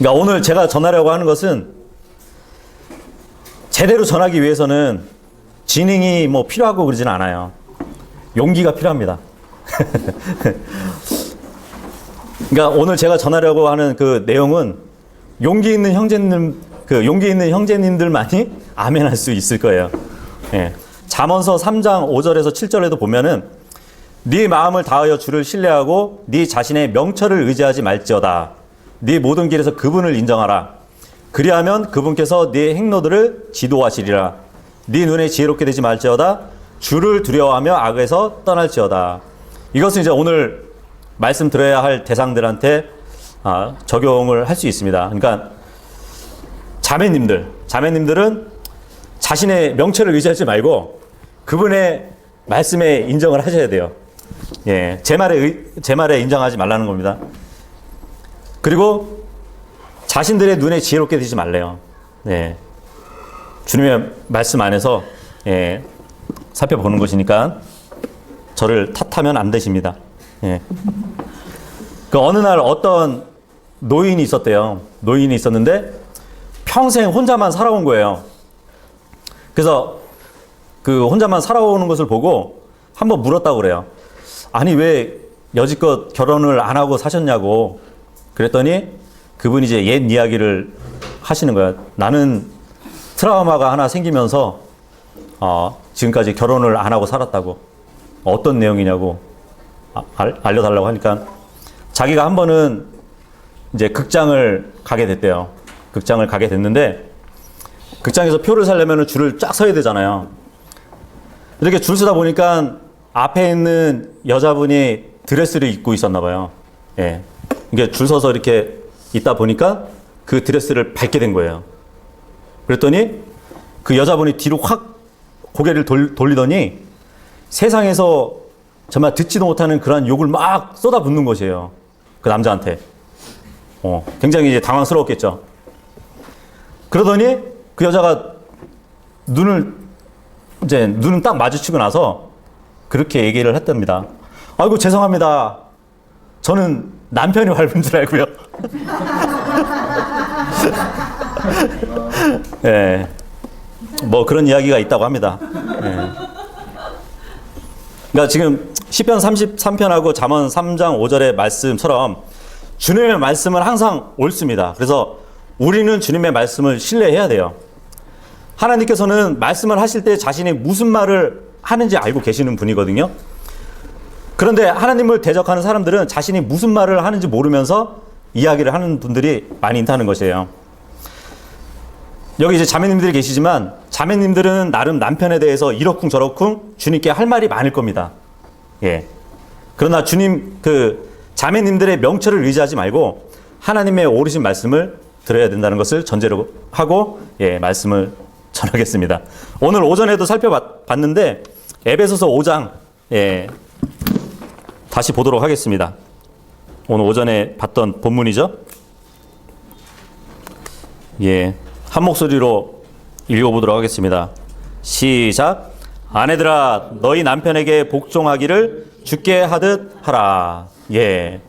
그러니까 오늘 제가 전하려고 하는 것은 제대로 전하기 위해서는 지능이 뭐 필요하고 그러진 않아요. 용기가 필요합니다. 그러니까 오늘 제가 전하려고 하는 그 내용은 용기 있는 형제님들만이 아멘할 수 있을 거예요. 예. 잠언서 3장 5절에서 7절에도 보면은 네 마음을 다하여 주를 신뢰하고 네 자신의 명철을 의지하지 말지어다. 네 모든 길에서 그분을 인정하라. 그리하면 그분께서 네 행로들을 지도하시리라. 네 눈에 지혜롭게 되지 말지어다. 주를 두려워하며 악에서 떠날지어다. 이것은 이제 오늘 말씀 들어야 할 대상들한테 적용을 할 수 있습니다. 그러니까 자매님들은 자신의 명철을 의지하지 말고 그분의 말씀에 인정을 하셔야 돼요. 예, 제 말에 인정하지 말라는 겁니다. 그리고 자신들의 눈에 지혜롭게 되지 말래요. 예, 주님의 말씀 안에서 살펴보는 것이니까 저를 탓하면 안 되십니다. 예. 그 어느 날 어떤 노인이 있었대요. 노인이 있었는데 평생 혼자만 살아온 거예요. 그래서 그 혼자만 살아오는 것을 보고 한번 물었다고 그래요. 아니 왜 여지껏 결혼을 안 하고 사셨냐고. 그랬더니 그분이 이제 옛 이야기를 하시는 거야. 나는 트라우마가 하나 생기면서 지금까지 결혼을 안 하고 살았다고. 어떤 내용이냐고 알려달라고 하니까 자기가 한 번은 이제 극장을 가게 됐대요. 극장을 가게 됐는데 극장에서 표를 사려면 줄을 쫙 서야 되잖아요. 이렇게 줄 서다 보니까 앞에 있는 여자분이 드레스를 입고 있었나 봐요. 예. 이게 줄 서서 이렇게 있다 보니까 그 드레스를 밟게 된 거예요. 그랬더니 그 여자분이 뒤로 확 고개를 돌리더니 세상에서 정말 듣지도 못하는 그런 욕을 막 쏟아붓는 것이에요. 그 남자한테. 굉장히 이제 당황스러웠겠죠. 그러더니 그 여자가 눈은 딱 마주치고 나서 그렇게 얘기를 했답니다. 아이고, 죄송합니다. 저는 남편이 밟은 줄 알고요. 예. 뭐 그런 이야기가 있다고 합니다. 예. 그러니까 지금 시편 33편하고 잠언 3장 5절의 말씀처럼 주님의 말씀은 항상 옳습니다. 그래서 우리는 주님의 말씀을 신뢰해야 돼요. 하나님께서는 말씀을 하실 때 자신이 무슨 말을 하는지 알고 계시는 분이거든요. 그런데 하나님을 대적하는 사람들은 자신이 무슨 말을 하는지 모르면서 이야기를 하는 분들이 많이 있다는 것이에요. 여기 이제 자매님들이 계시지만 자매님들은 나름 남편에 대해서 이러쿵 저러쿵 주님께 할 말이 많을 겁니다. 예. 그러나 주님 자매님들의 명철을 의지하지 말고 하나님의 오르신 말씀을 들어야 된다는 것을 전제로 하고 말씀을 전하겠습니다. 오늘 오전에도 살펴봤는데 에베소서 5장 다시 보도록 하겠습니다. 오늘 오전에 봤던 본문이죠. 예. 한 목소리로 읽어보도록 하겠습니다. 시작. 아내들아 너희 남편에게 복종하기를 주께 하듯 하라. 예.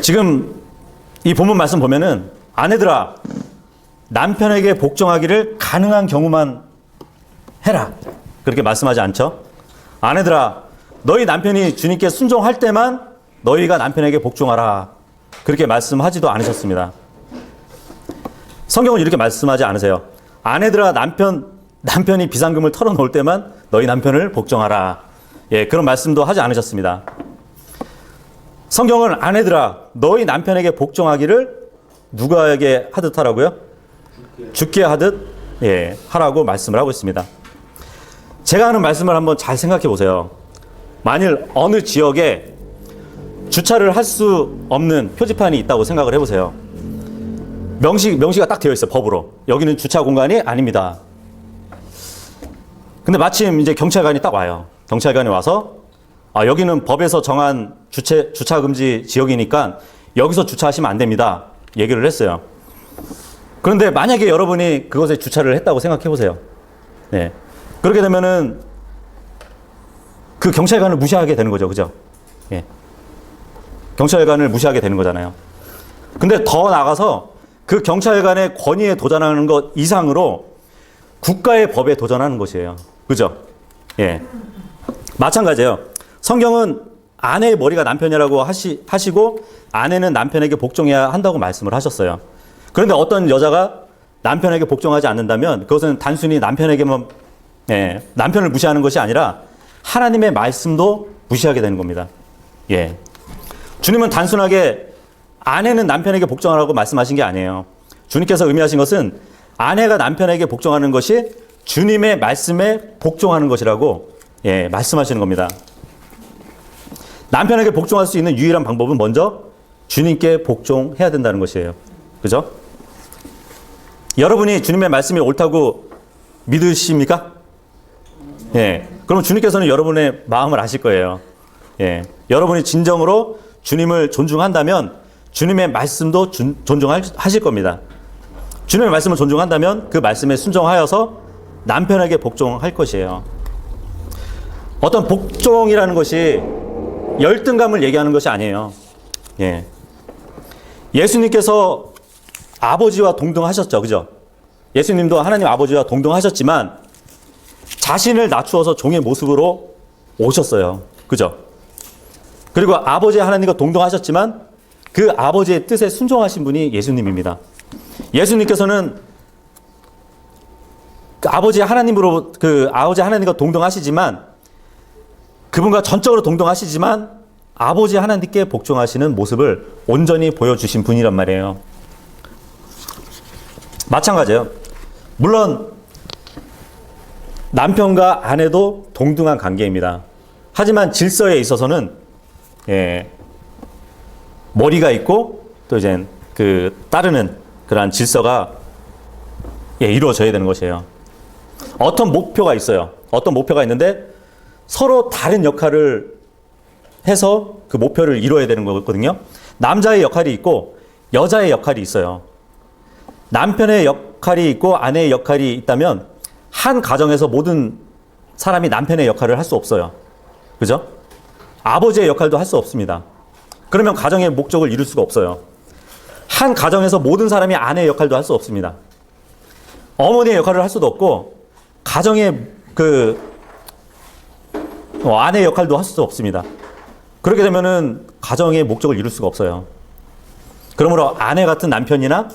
지금 이 본문 말씀 보면은 아내들아 남편에게 복종하기를 가능한 경우만 해라. 그렇게 말씀하지 않죠? 아내들아 너희 남편이 주님께 순종할 때만 너희가 남편에게 복종하라. 그렇게 말씀하지도 않으셨습니다. 성경은 이렇게 말씀하지 않으세요. 아내들아 남편이 비상금을 털어놓을 때만 너희 남편을 복종하라. 예, 그런 말씀도 하지 않으셨습니다. 성경은 아내들아 너희 남편에게 복종하기를 누구에게 하듯 하라고요? 주께 하듯 하라고 말씀을 하고 있습니다. 제가 하는 말씀을 한번 잘 생각해 보세요. 만일 어느 지역에 주차를 할 수 없는 표지판이 있다고 생각을 해보세요. 명시가 딱 되어 있어요. 법으로. 여기는 주차 공간이 아닙니다. 근데 마침 이제 경찰관이 딱 와요. 경찰관이 와서 여기는 법에서 정한 주차 금지 지역이니까 여기서 주차하시면 안 됩니다. 얘기를 했어요. 그런데 만약에 여러분이 그것에 주차를 했다고 생각해 보세요. 네. 그렇게 되면은 그 경찰관을 무시하게 되는 거죠. 그죠? 예. 경찰관을 무시하게 되는 거잖아요. 근데 더 나아가서 그 경찰관의 권위에 도전하는 것 이상으로 국가의 법에 도전하는 것이에요. 그죠? 예. 마찬가지예요. 성경은 아내의 머리가 남편이라고 하시고 아내는 남편에게 복종해야 한다고 말씀을 하셨어요. 그런데 어떤 여자가 남편에게 복종하지 않는다면 그것은 단순히 남편에게만 남편을 무시하는 것이 아니라 하나님의 말씀도 무시하게 되는 겁니다. 예. 주님은 단순하게 아내는 남편에게 복종하라고 말씀하신 게 아니에요. 주님께서 의미하신 것은 아내가 남편에게 복종하는 것이 주님의 말씀에 복종하는 것이라고 말씀하시는 겁니다. 남편에게 복종할 수 있는 유일한 방법은 먼저 주님께 복종해야 된다는 것이에요. 그죠? 여러분이 주님의 말씀이 옳다고 믿으십니까? 예. 그럼 주님께서는 여러분의 마음을 아실 거예요. 예. 여러분이 진정으로 주님을 존중한다면 주님의 말씀도 존중하실 겁니다. 주님의 말씀을 존중한다면 그 말씀에 순종하여서 남편에게 복종할 것이에요. 어떤 복종이라는 것이 열등감을 얘기하는 것이 아니에요. 예. 예수님께서 아버지와 동등하셨죠. 그죠? 예수님도 하나님 아버지와 동등하셨지만 자신을 낮추어서 종의 모습으로 오셨어요. 그죠? 그리고 아버지 하나님과 동등하셨지만 그 아버지의 뜻에 순종하신 분이 예수님입니다. 예수님께서는 아버지 하나님과 동등하시지만 그분과 전적으로 동등하시지만 아버지 하나님께 복종하시는 모습을 온전히 보여주신 분이란 말이에요. 마찬가지예요. 물론 남편과 아내도 동등한 관계입니다. 하지만 질서에 있어서는 머리가 있고 또 이제 따르는 그러한 질서가 이루어져야 되는 것이에요. 어떤 목표가 있어요. 어떤 목표가 있는데 서로 다른 역할을 해서 그 목표를 이루어야 되는 거거든요. 남자의 역할이 있고 여자의 역할이 있어요. 남편의 역할이 있고 아내의 역할이 있다면 한 가정에서 모든 사람이 남편의 역할을 할 수 없어요. 그죠? 아버지의 역할도 할 수 없습니다. 그러면 가정의 목적을 이룰 수가 없어요. 한 가정에서 모든 사람이 아내의 역할도 할 수 없습니다. 어머니의 역할을 할 수도 없고 가정의 아내의 역할도 할 수도 없습니다. 그렇게 되면은 가정의 목적을 이룰 수가 없어요. 그러므로 아내 같은 남편이나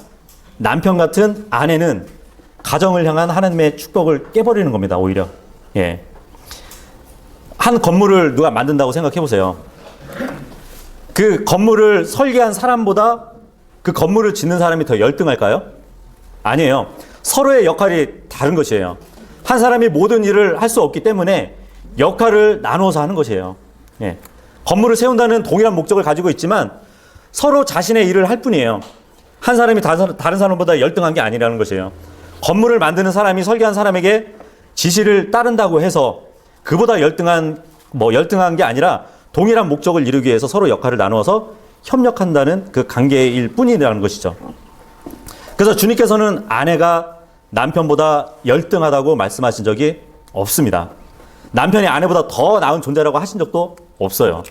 남편 같은 아내는 가정을 향한 하나님의 축복을 깨버리는 겁니다. 오히려. 예. 한 건물을 누가 만든다고 생각해 보세요. 그 건물을 설계한 사람보다 그 건물을 짓는 사람이 더 열등할까요? 아니에요. 서로의 역할이 다른 것이에요. 한 사람이 모든 일을 할 수 없기 때문에 역할을 나누어서 하는 것이에요. 예. 건물을 세운다는 동일한 목적을 가지고 있지만 서로 자신의 일을 할 뿐이에요. 한 사람이 다른 사람보다 열등한 게 아니라는 것이에요. 건물을 만드는 사람이 설계한 사람에게 지시를 따른다고 해서 그보다 열등한 게 아니라 동일한 목적을 이루기 위해서 서로 역할을 나누어서 협력한다는 그 관계일 뿐이라는 것이죠. 그래서 주님께서는 아내가 남편보다 열등하다고 말씀하신 적이 없습니다. 남편이 아내보다 더 나은 존재라고 하신 적도 없어요.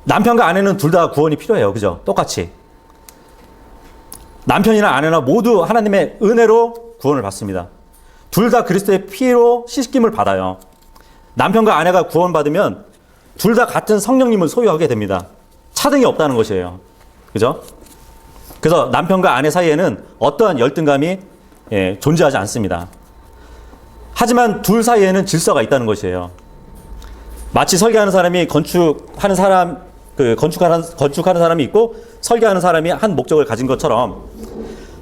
남편과 아내는 둘 다 구원이 필요해요. 그죠? 똑같이. 남편이나 아내나 모두 하나님의 은혜로 구원을 받습니다. 둘 다 그리스도의 피로 씻김을 받아요. 남편과 아내가 구원받으면 둘 다 같은 성령님을 소유하게 됩니다. 차등이 없다는 것이에요. 그죠? 그래서 남편과 아내 사이에는 어떠한 열등감이 존재하지 않습니다. 하지만 둘 사이에는 질서가 있다는 것이에요. 마치 설계하는 사람이 건축하는 사람이 있고 설계하는 사람이 한 목적을 가진 것처럼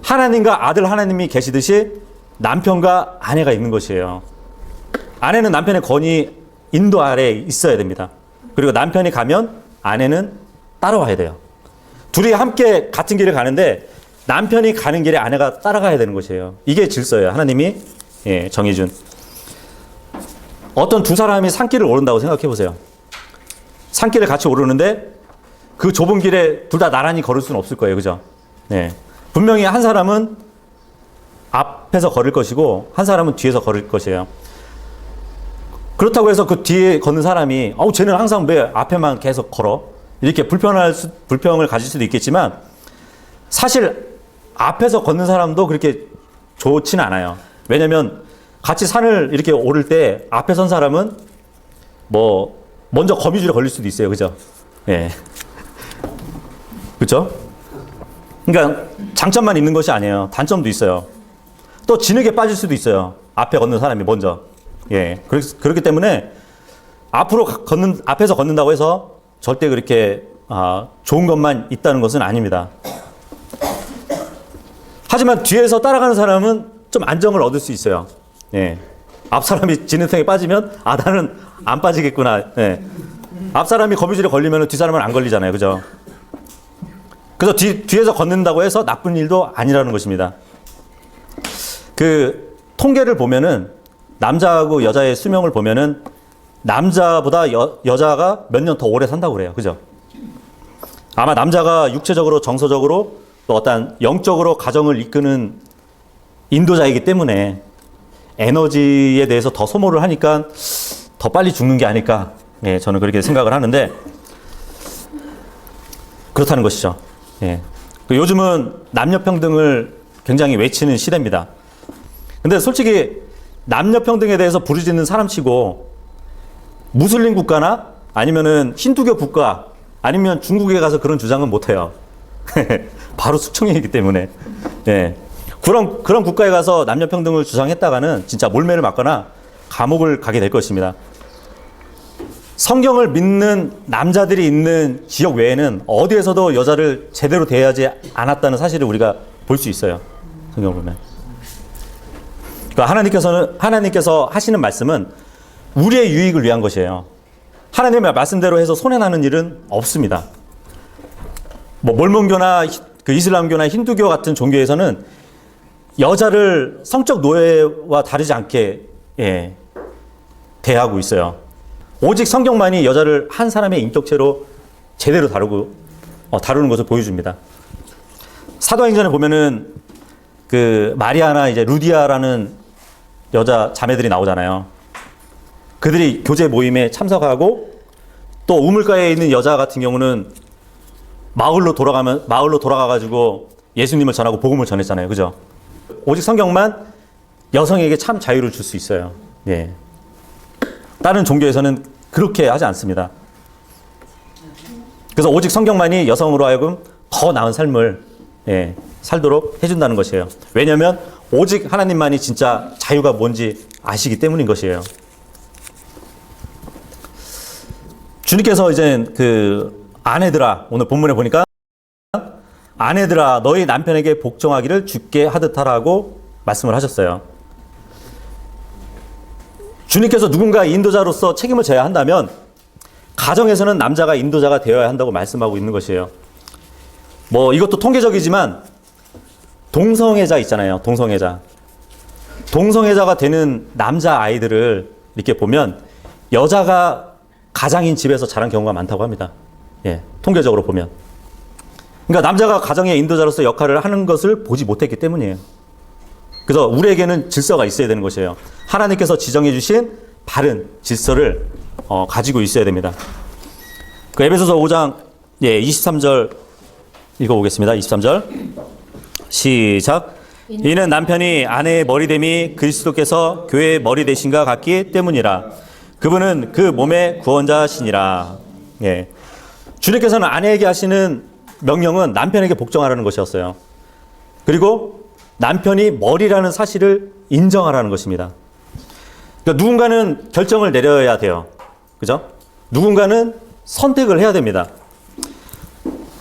하나님과 아들 하나님이 계시듯이 남편과 아내가 있는 것이에요. 아내는 남편의 권위 인도 아래에 있어야 됩니다. 그리고 남편이 가면 아내는 따라와야 돼요. 둘이 함께 같은 길을 가는데 남편이 가는 길에 아내가 따라가야 되는 것이에요. 이게 질서예요. 하나님이 정해준. 어떤 두 사람이 산길을 오른다고 생각해 보세요. 산길을 같이 오르는데 그 좁은 길에 둘 다 나란히 걸을 수는 없을 거예요. 그죠? 네. 분명히 한 사람은 앞에서 걸을 것이고 한 사람은 뒤에서 걸을 것이에요. 그렇다고 해서 그 뒤에 걷는 사람이 쟤는 항상 왜 앞에만 계속 걸어? 이렇게 불평을 가질 수도 있겠지만 사실 앞에서 걷는 사람도 그렇게 좋지는 않아요. 왜냐면 같이 산을 이렇게 오를 때 앞에 선 사람은 뭐 먼저 거미줄에 걸릴 수도 있어요. 그죠? 예. 그렇죠? 그러니까 장점만 있는 것이 아니에요. 단점도 있어요. 또 진흙에 빠질 수도 있어요. 앞에 걷는 사람이 먼저. 예. 그렇기 때문에 앞에서 걷는다고 해서 절대 그렇게 좋은 것만 있다는 것은 아닙니다. 하지만 뒤에서 따라가는 사람은 좀 안정을 얻을 수 있어요. 예. 앞 사람이 진흙탕에 빠지면 나는 안 빠지겠구나. 예. 앞 사람이 거미줄에 걸리면 뒷 사람은 안 걸리잖아요. 그죠? 그래서 뒤에서 걷는다고 해서 나쁜 일도 아니라는 것입니다. 그 통계를 보면은 남자하고 여자의 수명을 보면은 남자보다 여자가 몇 년 더 오래 산다고 그래요. 그죠? 아마 남자가 육체적으로 정서적으로 또 어떤 영적으로 가정을 이끄는 인도자이기 때문에 에너지에 대해서 더 소모를 하니까 더 빨리 죽는 게 아닐까. 예, 저는 그렇게 생각을 하는데 그렇다는 것이죠. 예. 요즘은 남녀평등을 굉장히 외치는 시대입니다. 근데 솔직히 남녀평등에 대해서 부르짖는 사람치고 무슬림 국가나 아니면은 힌두교 국가 아니면 중국에 가서 그런 주장은 못해요. 바로 숙청이기 때문에. 예. 그런 국가에 가서 남녀평등을 주장했다가는 진짜 몰매를 맞거나 감옥을 가게 될 것입니다. 성경을 믿는 남자들이 있는 지역 외에는 어디에서도 여자를 제대로 대하지 않았다는 사실을 우리가 볼 수 있어요. 성경을 보면. 그러니까 하나님께서 하시는 말씀은 우리의 유익을 위한 것이에요. 하나님의 말씀대로 해서 손해나는 일은 없습니다. 뭐 몰몬교나 그 이슬람교나 힌두교 같은 종교에서는 여자를 성적 노예와 다르지 않게 대하고 있어요. 오직 성경만이 여자를 한 사람의 인격체로 제대로 다루는 것을 보여줍니다. 사도행전에 보면은 그 마리아나 이제 루디아라는 여자 자매들이 나오잖아요. 그들이 교제 모임에 참석하고 또 우물가에 있는 여자 같은 경우는 마을로 돌아가가지고 예수님을 전하고 복음을 전했잖아요. 그죠? 오직 성경만 여성에게 참 자유를 줄 수 있어요. 예. 다른 종교에서는 그렇게 하지 않습니다. 그래서 오직 성경만이 여성으로 하여금 더 나은 삶을 살도록 해준다는 것이에요. 왜냐하면 오직 하나님만이 진짜 자유가 뭔지 아시기 때문인 것이에요. 주님께서 이제 그 아내들아, 오늘 본문에 보니까 아내들아 너희 남편에게 복종하기를 주께 하듯 하라고 말씀을 하셨어요. 주님께서 누군가 인도자로서 책임을 져야 한다면 가정에서는 남자가 인도자가 되어야 한다고 말씀하고 있는 것이에요. 뭐 이것도 통계적이지만 동성애자 있잖아요. 동성애자가 되는 남자 아이들을 이렇게 보면 여자가 가장인 집에서 자란 경우가 많다고 합니다. 예, 통계적으로 보면. 그러니까 남자가 가정의 인도자로서 역할을 하는 것을 보지 못했기 때문이에요. 그래서 우리에게는 질서가 있어야 되는 것이에요. 하나님께서 지정해 주신 바른 질서를 가지고 있어야 됩니다. 그 에베소서 5장 23절 읽어보겠습니다. 23절 시작. 이는 남편이 아내의 머리됨이 그리스도께서 교회의 머리 되신가 같기 때문이라. 그분은 그 몸의 구원자시니라. 예. 주님께서는 아내에게 하시는 명령은 남편에게 복종하라는 것이었어요. 그리고 남편이 머리라는 사실을 인정하라는 것입니다. 그러니까 누군가는 결정을 내려야 돼요. 그죠? 누군가는 선택을 해야 됩니다.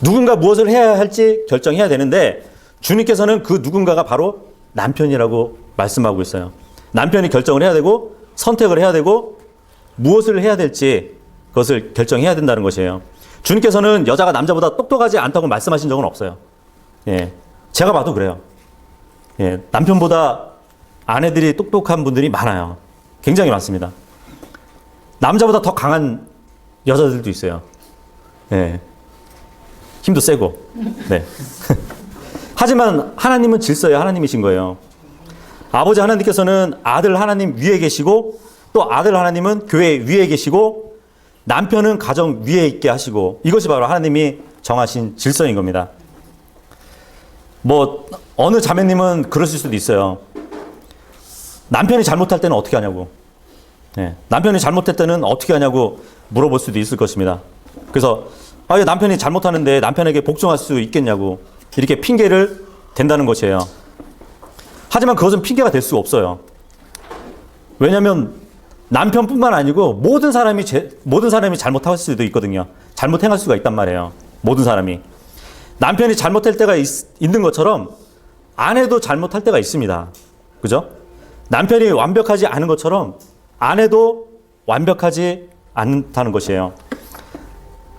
누군가 무엇을 해야 할지 결정해야 되는데 주님께서는 그 누군가가 바로 남편이라고 말씀하고 있어요. 남편이 결정을 해야 되고 선택을 해야 되고 무엇을 해야 될지 그것을 결정해야 된다는 것이에요. 주님께서는 여자가 남자보다 똑똑하지 않다고 말씀하신 적은 없어요. 예, 제가 봐도 그래요. 예, 남편보다 아내들이 똑똑한 분들이 많아요. 굉장히 많습니다. 남자보다 더 강한 여자들도 있어요. 예, 힘도 세고. 네. 하지만 하나님은 질서의 하나님이신 거예요. 아버지 하나님께서는 아들 하나님 위에 계시고 또 아들 하나님은 교회 위에 계시고 남편은 가정 위에 있게 하시고, 이것이 바로 하나님이 정하신 질서인 겁니다. 뭐 어느 자매님은 그러실 수도 있어요. 남편이 잘못할 때는 어떻게 하냐고. 네. 남편이 잘못할 때는 어떻게 하냐고 물어볼 수도 있을 것입니다. 그래서 남편이 잘못하는데 남편에게 복종할 수 있겠냐고 이렇게 핑계를 댄다는 것이에요. 하지만 그것은 핑계가 될 수가 없어요. 왜냐하면 남편뿐만 아니고 모든 사람이 잘못할 수도 있거든요. 잘못 행할 수가 있단 말이에요. 모든 사람이. 남편이 잘못할 때가 있는 것처럼 아내도 잘못할 때가 있습니다. 그죠? 남편이 완벽하지 않은 것처럼 아내도 완벽하지 않다는 것이에요.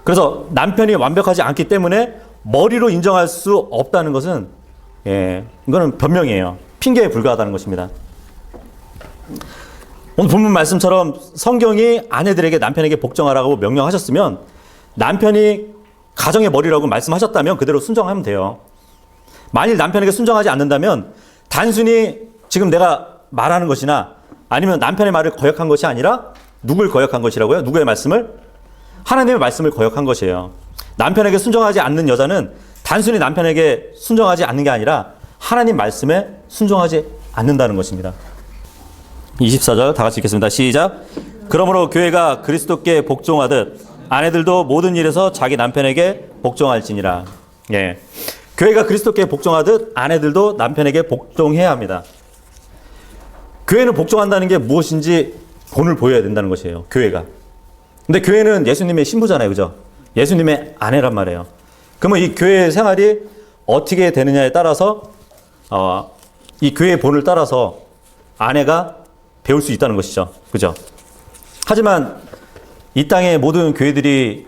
그래서 남편이 완벽하지 않기 때문에 머리로 인정할 수 없다는 것은 이거는 변명이에요. 핑계에 불과하다는 것입니다. 오늘 본문 말씀처럼 성경이 아내들에게 남편에게 복종하라고 명령하셨으면 남편이 가정의 머리라고 말씀하셨다면 그대로 순종하면 돼요. 만일 남편에게 순종하지 않는다면 단순히 지금 내가 말하는 것이나 아니면 남편의 말을 거역한 것이 아니라 누굴 거역한 것이라고요? 누구의 말씀을? 하나님의 말씀을 거역한 것이에요. 남편에게 순종하지 않는 여자는 단순히 남편에게 순종하지 않는 게 아니라 하나님 말씀에 순종하지 않는다는 것입니다. 24절 다 같이 읽겠습니다. 시작. 그러므로 교회가 그리스도께 복종하듯 아내들도 모든 일에서 자기 남편에게 복종할지니라. 예. 교회가 그리스도께 복종하듯 아내들도 남편에게 복종해야 합니다. 교회는 복종한다는 게 무엇인지 본을 보여야 된다는 것이에요. 교회가. 근데 교회는 예수님의 신부잖아요. 그죠? 예수님의 아내란 말이에요. 그러면 이 교회 생활이 어떻게 되느냐에 따라서 이 교회의 본을 따라서 아내가 배울 수 있다는 것이죠. 그죠? 하지만 이 땅의 모든 교회들이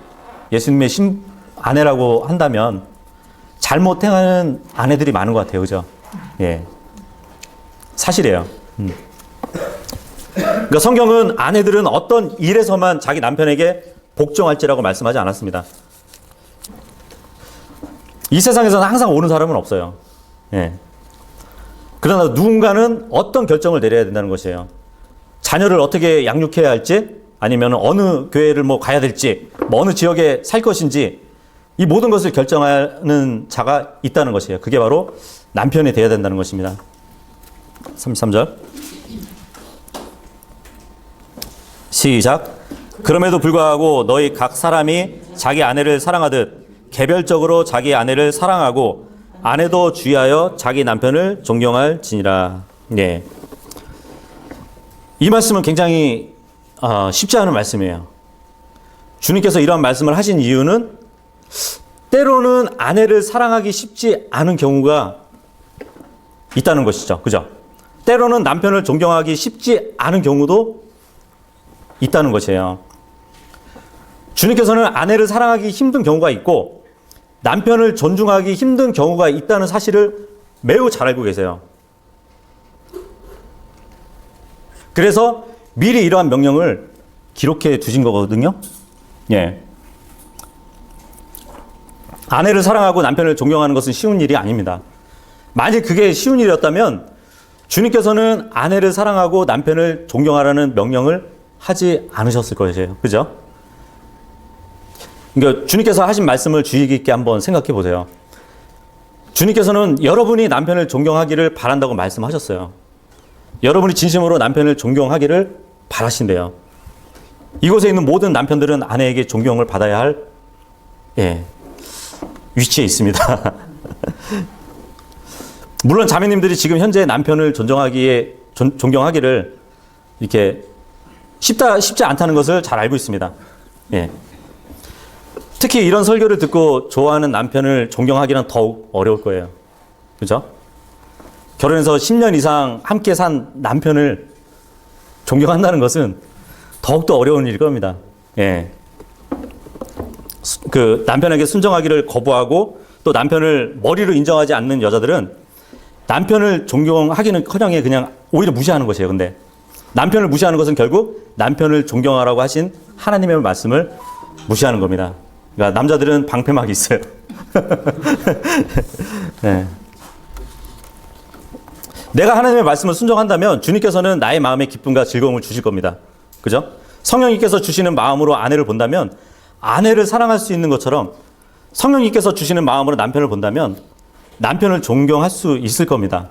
예수님의 아내라고 한다면 잘못 행하는 아내들이 많은 것 같아요. 그죠? 예. 사실이에요. 그러니까 성경은 아내들은 어떤 일에서만 자기 남편에게 복종할지라고 말씀하지 않았습니다. 이 세상에서는 항상 옳은 사람은 없어요. 예. 그러나 누군가는 어떤 결정을 내려야 된다는 것이에요. 자녀를 어떻게 양육해야 할지, 아니면 어느 교회를 가야 될지, 어느 지역에 살 것인지, 이 모든 것을 결정하는 자가 있다는 것이에요. 그게 바로 남편이 되어야 된다는 것입니다. 33절. 시작. 그럼에도 불구하고 너희 각 사람이 자기 아내를 사랑하듯 개별적으로 자기 아내를 사랑하고 아내도 주의하여 자기 남편을 존경할지니라. 네. 이 말씀은 굉장히 쉽지 않은 말씀이에요. 주님께서 이러한 말씀을 하신 이유는 때로는 아내를 사랑하기 쉽지 않은 경우가 있다는 것이죠. 그죠? 때로는 남편을 존경하기 쉽지 않은 경우도 있다는 것이에요. 주님께서는 아내를 사랑하기 힘든 경우가 있고 남편을 존중하기 힘든 경우가 있다는 사실을 매우 잘 알고 계세요. 그래서 미리 이러한 명령을 기록해 두신 거거든요. 예. 아내를 사랑하고 남편을 존경하는 것은 쉬운 일이 아닙니다. 만약 그게 쉬운 일이었다면 주님께서는 아내를 사랑하고 남편을 존경하라는 명령을 하지 않으셨을 것이에요. 그죠? 그러니까 주님께서 하신 말씀을 주의 깊게 한번 생각해 보세요. 주님께서는 여러분이 남편을 존경하기를 바란다고 말씀하셨어요. 여러분이 진심으로 남편을 존경하기를 바라신대요. 이곳에 있는 모든 남편들은 아내에게 존경을 받아야 할 위치에 있습니다. 물론 자매님들이 지금 현재 남편을 존경하기를 이렇게 쉽지 않다는 것을 잘 알고 있습니다. 예. 특히 이런 설교를 듣고 좋아하는 남편을 존경하기는 더욱 어려울 거예요. 그죠? 결혼해서 10년 이상 함께 산 남편을 존경한다는 것은 더욱더 어려운 일일 겁니다. 예. 그 남편에게 순종하기를 거부하고 또 남편을 머리로 인정하지 않는 여자들은 남편을 존경하기는 커녕 그냥 오히려 무시하는 것이에요. 근데 남편을 무시하는 것은 결국 남편을 존경하라고 하신 하나님의 말씀을 무시하는 겁니다. 그러니까 남자들은 방패막이 있어요. 네. 내가 하나님의 말씀을 순종한다면 주님께서는 나의 마음에 기쁨과 즐거움을 주실 겁니다. 그죠? 성령님께서 주시는 마음으로 아내를 본다면 아내를 사랑할 수 있는 것처럼 성령님께서 주시는 마음으로 남편을 본다면 남편을 존경할 수 있을 겁니다.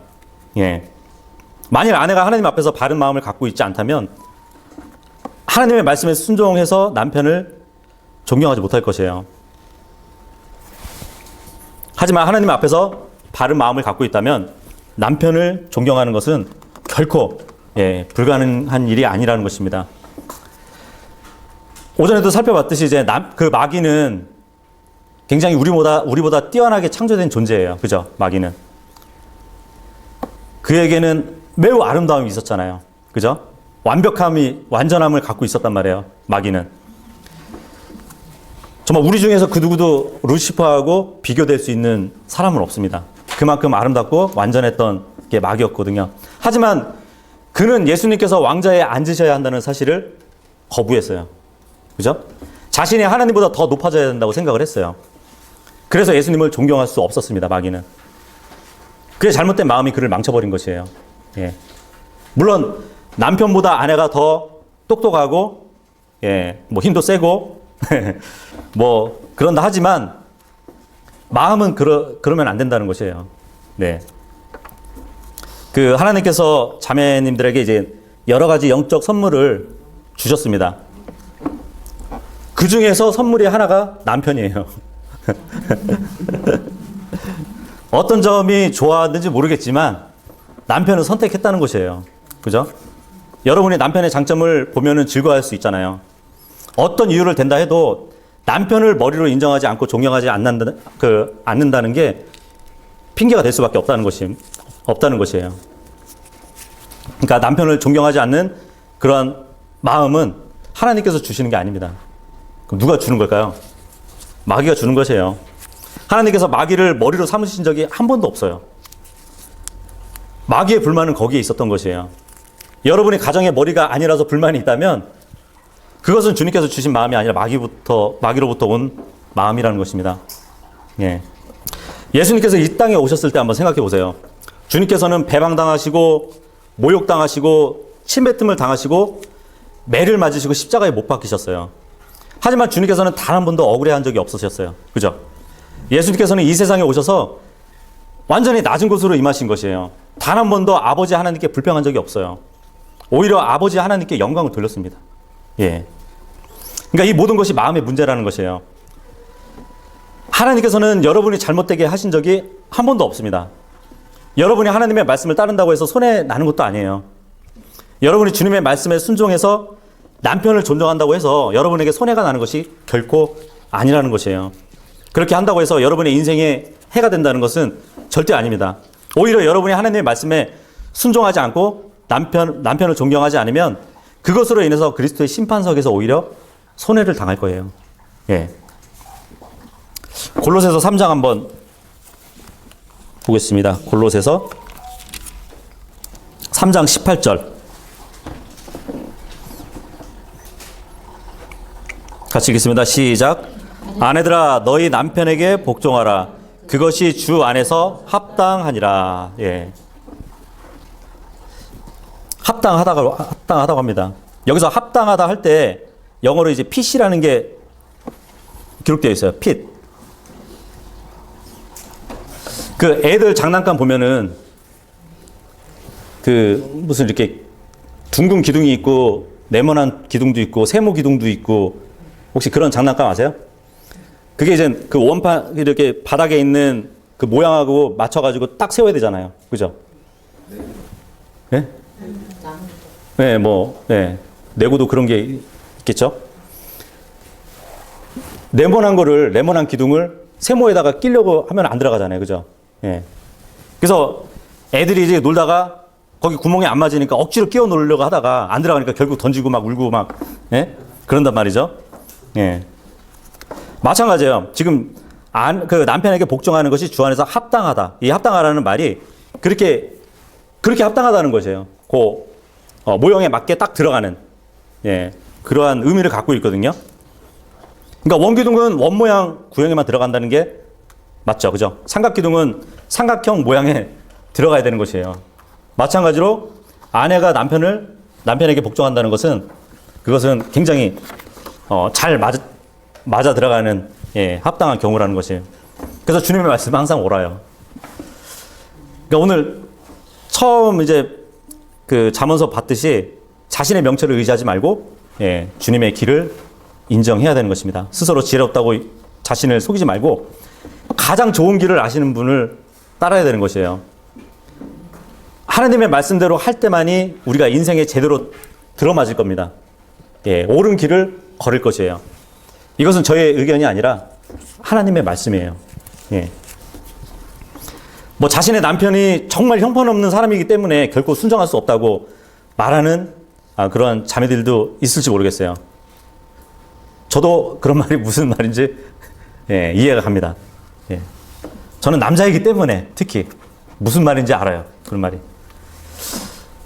예. 만일 아내가 하나님 앞에서 바른 마음을 갖고 있지 않다면 하나님의 말씀에 순종해서 남편을 존경하지 못할 것이에요. 하지만 하나님 앞에서 바른 마음을 갖고 있다면 남편을 존경하는 것은 결코 불가능한 일이 아니라는 것입니다. 오전에도 살펴봤듯이 이제 그 마귀는 굉장히 우리보다 뛰어나게 창조된 존재예요. 그죠? 마귀는. 그에게는 매우 아름다움이 있었잖아요. 그죠? 완전함을 갖고 있었단 말이에요. 마귀는. 정말 우리 중에서 그 누구도 루시퍼하고 비교될 수 있는 사람은 없습니다. 그만큼 아름답고 완전했던 게 마귀였거든요. 하지만 그는 예수님께서 왕좌에 앉으셔야 한다는 사실을 거부했어요. 그죠? 자신이 하나님보다 더 높아져야 된다고 생각을 했어요. 그래서 예수님을 존경할 수 없었습니다. 마귀는. 그의 잘못된 마음이 그를 망쳐버린 것이에요. 예. 물론 남편보다 아내가 더 똑똑하고 뭐 힘도 세고 뭐 그런다 하지만 마음은 그러면 안 된다는 것이에요. 네. 그 하나님께서 자매님들에게 이제 여러 가지 영적 선물을 주셨습니다. 그 중에서 선물이 하나가 남편이에요. 어떤 점이 좋았는지 모르겠지만 남편을 선택했다는 것이에요. 그죠? 여러분이 남편의 장점을 보면은 즐거워할 수 있잖아요. 어떤 이유를 댄다 해도 남편을 머리로 인정하지 않고 존경하지 않는다는 게 핑계가 될 수밖에 없다는 것이에요. 그러니까 남편을 존경하지 않는 그런 마음은 하나님께서 주시는 게 아닙니다. 그럼 누가 주는 걸까요? 마귀가 주는 것이에요. 하나님께서 마귀를 머리로 삼으신 적이 한 번도 없어요. 마귀의 불만은 거기에 있었던 것이에요. 여러분이 가정의 머리가 아니라서 불만이 있다면 그것은 주님께서 주신 마음이 아니라 마귀로부터 온 마음이라는 것입니다. 예. 예수님께서 이 땅에 오셨을 때 한번 생각해 보세요. 주님께서는 배방당하시고 모욕당하시고 침뱉음을 당하시고 매를 맞으시고 십자가에 못 박히셨어요. 하지만 주님께서는 단 한 번도 억울해한 적이 없으셨어요. 그죠? 예수님께서는 이 세상에 오셔서 완전히 낮은 곳으로 임하신 것이에요. 단 한 번도 아버지 하나님께 불평한 적이 없어요. 오히려 아버지 하나님께 영광을 돌렸습니다. 예. 그러니까 이 모든 것이 마음의 문제라는 것이에요. 하나님께서는 여러분이 잘못되게 하신 적이 한 번도 없습니다. 여러분이 하나님의 말씀을 따른다고 해서 손해 나는 것도 아니에요. 여러분이 주님의 말씀에 순종해서 남편을 존중한다고 해서 여러분에게 손해가 나는 것이 결코 아니라는 것이에요. 그렇게 한다고 해서 여러분의 인생에 해가 된다는 것은 절대 아닙니다. 오히려 여러분이 하나님의 말씀에 순종하지 않고 남편을 존경하지 않으면 그것으로 인해서 그리스도의 심판석에서 오히려 손해를 당할 거예요. 예. 골로새서 3장 한번 보겠습니다. 골로새서 3장 18절. 같이 읽겠습니다. 시작. 아내들아 너희 남편에게 복종하라. 그것이 주 안에서 합당하니라. 예. 합당하다고 합니다. 여기서 합당하다 할 때 영어로 이제 fit이라는 게 기록되어 있어요. fit. 그 애들 장난감 보면은 그 무슨 이렇게 둥근 기둥이 있고 네모난 기둥도 있고 세모 기둥도 있고 혹시 그런 장난감 아세요? 그게 이제 그 원판 이렇게 바닥에 있는 그 모양하고 맞춰가지고 딱 세워야 되잖아요. 그죠? 네? 네, 뭐, 네. 내고도 그런 게 있겠죠? 네모난 기둥을 세모에다가 끼려고 하면 안 들어가잖아요. 그죠? 예. 그래서 애들이 이제 놀다가 거기 구멍이 안 맞으니까 억지로 끼워 놓으려고 하다가 안 들어가니까 결국 던지고 막 울고 막, 예? 그런단 말이죠. 예. 마찬가지예요. 지금 그 남편에게 복종하는 것이 주 안에서 합당하다. 이 합당하다는 말이 그렇게 합당하다는 것이에요. 모형에 맞게 딱 들어가는, 예, 그러한 의미를 갖고 있거든요. 그러니까 원기둥은 원 모양 구형에만 들어간다는 게 맞죠. 그죠? 삼각기둥은 삼각형 모양에 들어가야 되는 것이에요. 마찬가지로 아내가 남편에게 복종한다는 것은 그것은 굉장히 잘 맞아 들어가는 합당한 경우라는 것이에요. 그래서 주님의 말씀은 항상 옳아요. 그러니까 오늘 처음 이제 그 잠언서 봤듯이 자신의 명철을 의지하지 말고 주님의 길을 인정해야 되는 것입니다. 스스로 지혜롭다고 자신을 속이지 말고 가장 좋은 길을 아시는 분을 따라야 되는 것이에요. 하나님의 말씀대로 할 때만이 우리가 인생에 제대로 들어맞을 겁니다. 옳은 길을 걸을 것이에요. 이것은 저의 의견이 아니라 하나님의 말씀이에요. 뭐 자신의 남편이 정말 형편없는 사람이기 때문에 결코 순종할 수 없다고 말하는 그러한 자매들도 있을지 모르겠어요. 저도 그런 말이 무슨 말인지 이해가 갑니다. 저는 남자이기 때문에 특히 무슨 말인지 알아요. 그런 말이.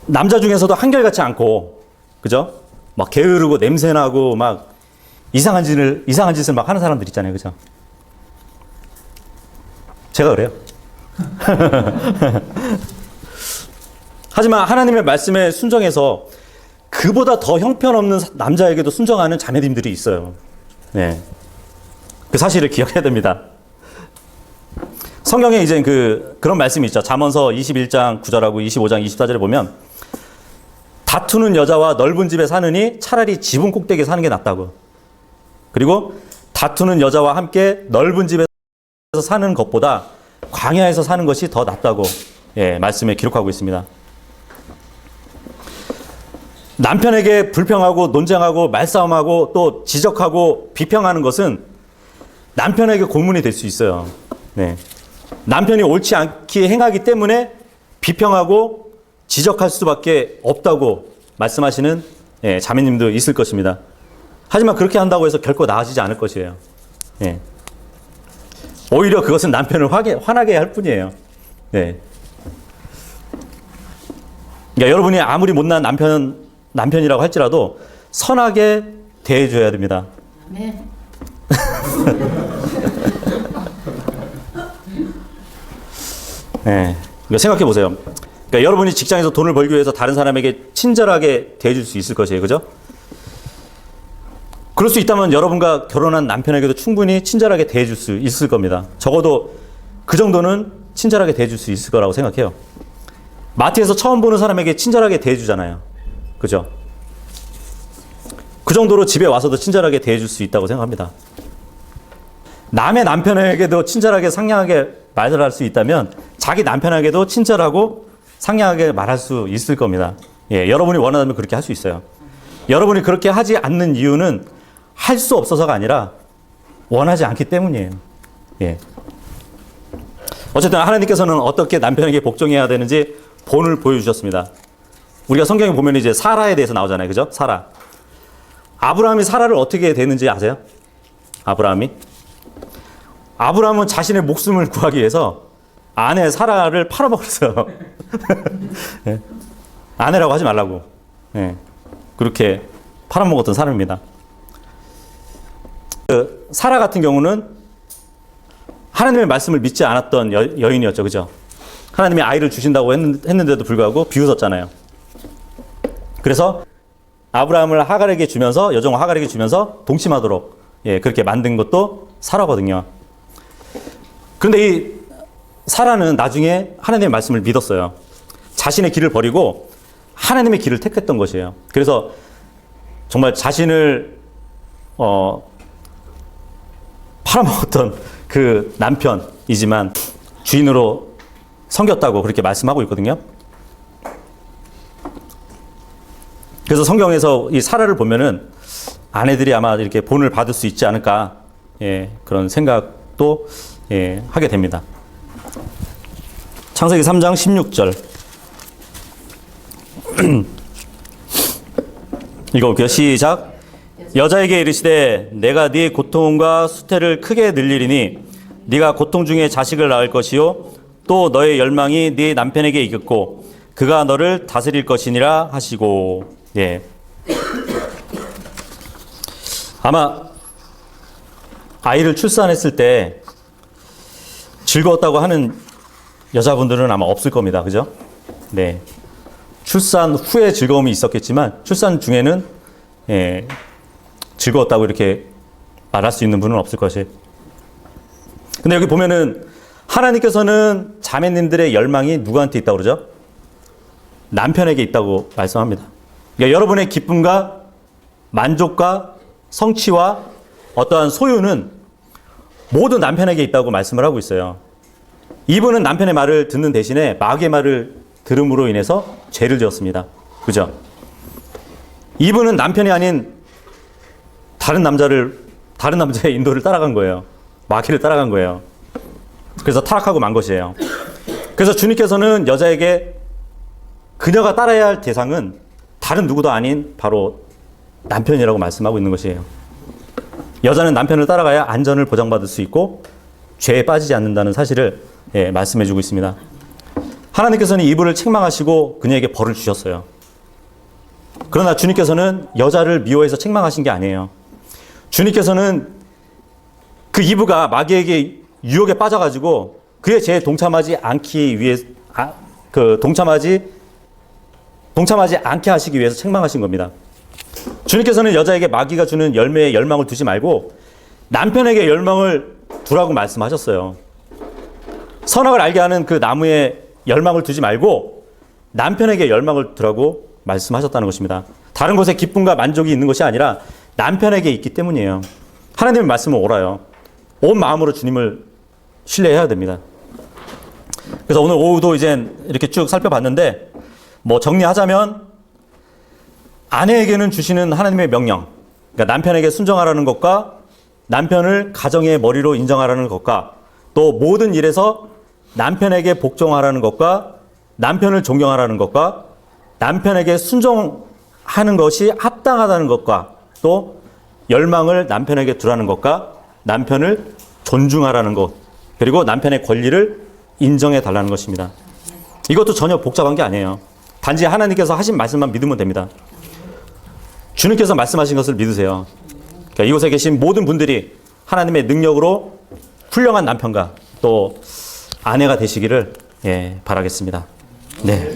남자 중에서도 한결같지 않고, 그죠? 막 게으르고 냄새나고 막 이상한 짓을 막 하는 사람들 있잖아요. 그죠? 제가 그래요. 하지만 하나님의 말씀에 순종해서 그보다 더 형편없는 남자에게도 순종하는 자매님들이 있어요. 그 사실을 기억해야 됩니다. 성경에 이제 그런 말씀이 있죠. 잠언서 21장 9절하고 25장 24절에 보면 다투는 여자와 넓은 집에 사느니 차라리 지붕 꼭대기에 사는 게 낫다고. 그리고 다투는 여자와 함께 넓은 집에서 사는 것보다 광야에서 사는 것이 더 낫다고 말씀에 기록하고 있습니다. 남편에게 불평하고 논쟁하고 말싸움하고 또 지적하고 비평하는 것은 남편에게 고문이 될 수 있어요. 남편이 옳지 않게 행하기 때문에 비평하고 지적할 수밖에 없다고 말씀하시는 자매님도 있을 것입니다. 하지만 그렇게 한다고 해서 결코 나아지지 않을 것이에요. 오히려 그것은 남편을 화나게 할 뿐이에요. 그러니까 여러분이 아무리 못난 남편이라고 할지라도 선하게 대해줘야 됩니다. 네. 생각해 보세요. 그러니까 여러분이 직장에서 돈을 벌기 위해서 다른 사람에게 친절하게 대해줄 수 있을 것이에요. 그죠? 그럴 수 있다면 여러분과 결혼한 남편에게도 충분히 친절하게 대해줄 수 있을 겁니다. 적어도 그 정도는 친절하게 대해줄 수 있을 거라고 생각해요. 마트에서 처음 보는 사람에게 친절하게 대해주잖아요. 그죠? 그 정도로 집에 와서도 친절하게 대해줄 수 있다고 생각합니다. 남의 남편에게도 친절하게 상냥하게 말을 할 수 있다면 자기 남편에게도 친절하고 상냥하게 말할 수 있을 겁니다. 여러분이 원한다면 그렇게 할 수 있어요. 여러분이 그렇게 하지 않는 이유는 할 수 없어서가 아니라 원하지 않기 때문이에요. 어쨌든 하나님께서는 어떻게 남편에게 복종해야 되는지 본을 보여주셨습니다. 우리가 성경에 보면 이제 사라에 대해서 나오잖아요. 그죠? 사라. 아브라함이 사라를 어떻게 되는지 아세요? 아브라함은 자신의 목숨을 구하기 위해서 아내 사라를 팔아먹었어요. 아내라고 하지 말라고. 그렇게 팔아먹었던 사람입니다. 사라 같은 경우는 하나님의 말씀을 믿지 않았던 여인이었죠. 그죠? 하나님이 아이를 주신다고 했는데도 불구하고 비웃었잖아요. 그래서 아브라함을 하갈에게 주면서, 여종 하갈에게 주면서 동침하도록 그렇게 만든 것도 사라거든요. 그런데 이 사라는 나중에 하나님의 말씀을 믿었어요. 자신의 길을 버리고 하나님의 길을 택했던 것이에요. 그래서 정말 자신을 팔아먹었던 그 남편이지만 주인으로 섬겼다고 그렇게 말씀하고 있거든요. 그래서 성경에서 이 사라를 보면은 아내들이 아마 이렇게 본을 받을 수 있지 않을까, 그런 생각도 하게 됩니다. 창세기 3장 16절 읽어볼게요. 시작. 여자에게 이르시되 내가 네 고통과 수태를 크게 늘리리니 네가 고통 중에 자식을 낳을 것이요 또 너의 열망이 네 남편에게 이겼고 그가 너를 다스릴 것이니라 하시고. 아마 아이를 출산했을 때 즐거웠다고 하는 여자분들은 아마 없을 겁니다. 그죠? 출산 후에 즐거움이 있었겠지만 출산 중에는 즐거웠다고 이렇게 말할 수 있는 분은 없을 것이. 근데 여기 보면은 하나님께서는 자매님들의 열망이 누구한테 있다고 그러죠? 남편에게 있다고 말씀합니다. 그러니까 여러분의 기쁨과 만족과 성취와 어떠한 소유는 모두 남편에게 있다고 말씀을 하고 있어요. 이분은 남편의 말을 듣는 대신에 마귀의 말을 들음으로 인해서 죄를 지었습니다. 그죠? 이분은 남편이 아닌 다른 남자의 인도를 따라간 거예요. 마귀를 따라간 거예요. 그래서 타락하고 만 것이에요. 그래서 주님께서는 여자에게 그녀가 따라야 할 대상은 다른 누구도 아닌 바로 남편이라고 말씀하고 있는 것이에요. 여자는 남편을 따라가야 안전을 보장받을 수 있고 죄에 빠지지 않는다는 사실을 말씀해 주고 있습니다. 하나님께서는 이불을 책망하시고 그녀에게 벌을 주셨어요. 그러나 주님께서는 여자를 미워해서 책망하신 게 아니에요. 주님께서는 그 이브가 마귀에게 유혹에 빠져가지고 그의 죄에 동참하지 않기 위해 동참하지 않게 하시기 위해서 책망하신 겁니다. 주님께서는 여자에게 마귀가 주는 열매에 열망을 두지 말고 남편에게 열망을 두라고 말씀하셨어요. 선악을 알게 하는 그 나무에 열망을 두지 말고 남편에게 열망을 두라고 말씀하셨다는 것입니다. 다른 곳에 기쁨과 만족이 있는 것이 아니라 남편에게 있기 때문이에요. 하나님의 말씀은 옳아요. 온 마음으로 주님을 신뢰해야 됩니다. 그래서 오늘 오후도 이제 이렇게 쭉 살펴봤는데 뭐 정리하자면 아내에게는 주시는 하나님의 명령, 그러니까 남편에게 순종하라는 것과 남편을 가정의 머리로 인정하라는 것과 또 모든 일에서 남편에게 복종하라는 것과 남편을 존경하라는 것과 남편에게 순종하는 것이 합당하다는 것과 또 열망을 남편에게 두라는 것과 남편을 존중하라는 것 그리고 남편의 권리를 인정해 달라는 것입니다. 이것도 전혀 복잡한 게 아니에요. 단지 하나님께서 하신 말씀만 믿으면 됩니다. 주님께서 말씀하신 것을 믿으세요. 그러니까 이곳에 계신 모든 분들이 하나님의 능력으로 훌륭한 남편과 또 아내가 되시기를 바라겠습니다. 네.